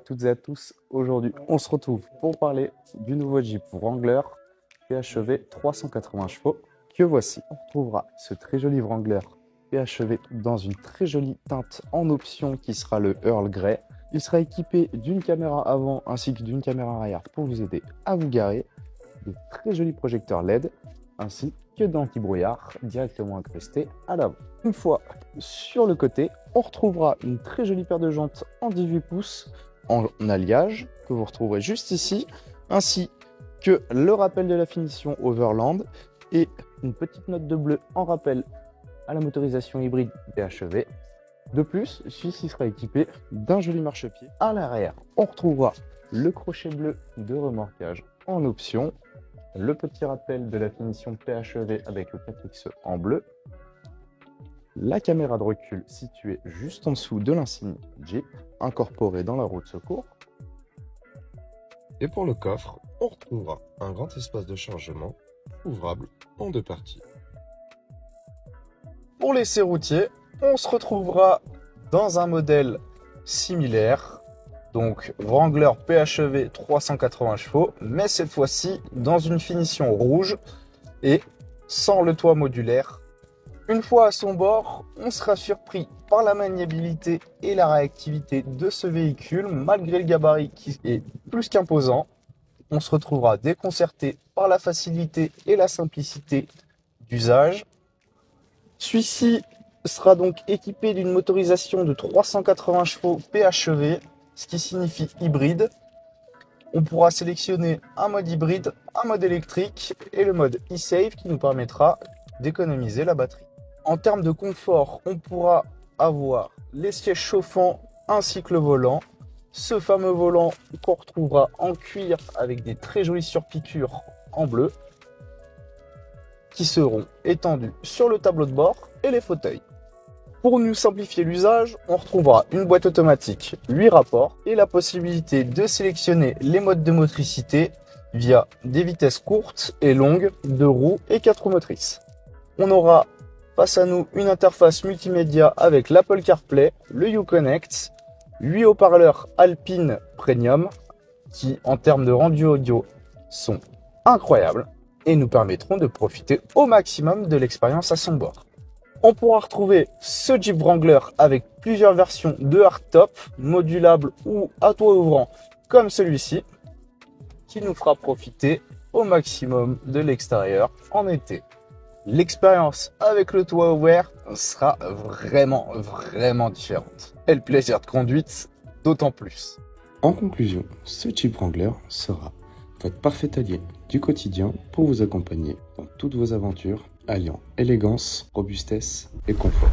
toutes et à tous. Aujourd'hui, on se retrouve pour parler du nouveau Jeep Wrangler PHEV 380 chevaux que voici. On retrouvera ce très joli Wrangler PHEV dans une très jolie teinte en option qui sera le Earl Grey. Il sera équipé d'une caméra avant ainsi que d'une caméra arrière pour vous aider à vous garer, de très jolis projecteurs LED ainsi que d'anti-brouillard directement incrustés à l'avant. Une fois sur le côté, on retrouvera une très jolie paire de jantes en 18 pouces en alliage que vous retrouverez juste ici, ainsi que le rappel de la finition Overland et une petite note de bleu en rappel à la motorisation hybride PHEV. De plus, celui-ci sera équipé d'un joli marchepied. À l'arrière, on retrouvera le crochet bleu de remorquage en option, le petit rappel de la finition PHEV avec le 4X en bleu, la caméra de recul située juste en dessous de l'insigne Jeep, incorporée dans la roue de secours. Et pour le coffre, on retrouvera un grand espace de chargement ouvrable en deux parties. Pour l'essai routier, on se retrouvera dans un modèle similaire, donc Wrangler PHEV 380 chevaux, mais cette fois-ci dans une finition rouge et sans le toit modulaire. Une fois à son bord, on sera surpris par la maniabilité et la réactivité de ce véhicule, malgré le gabarit qui est plus qu'imposant. On se retrouvera déconcerté par la facilité et la simplicité d'usage. Celui-ci sera donc équipé d'une motorisation de 380 chevaux PHEV, ce qui signifie hybride. On pourra sélectionner un mode hybride, un mode électrique et le mode e-save qui nous permettra d'économiser la batterie. En termes de confort, on pourra avoir les sièges chauffants ainsi que le volant. Ce fameux volant qu'on retrouvera en cuir avec des très jolies surpiqûres en bleu qui seront étendus sur le tableau de bord et les fauteuils. Pour nous simplifier l'usage, on retrouvera une boîte automatique 8 rapports et la possibilité de sélectionner les modes de motricité via des vitesses courtes et longues, 2 roues et 4 roues motrices. On aura face à nous une interface multimédia avec l'Apple CarPlay, le Uconnect, 8 haut-parleurs Alpine Premium qui en termes de rendu audio sont incroyables et nous permettront de profiter au maximum de l'expérience à son bord. On pourra retrouver ce Jeep Wrangler avec plusieurs versions de hardtop, modulables ou à toit ouvrant comme celui-ci, qui nous fera profiter au maximum de l'extérieur en été. L'expérience avec le toit ouvert sera vraiment différente. Et le plaisir de conduite d'autant plus. En conclusion, ce Jeep Wrangler sera votre parfait allié du quotidien pour vous accompagner dans toutes vos aventures, alliant élégance, robustesse et confort.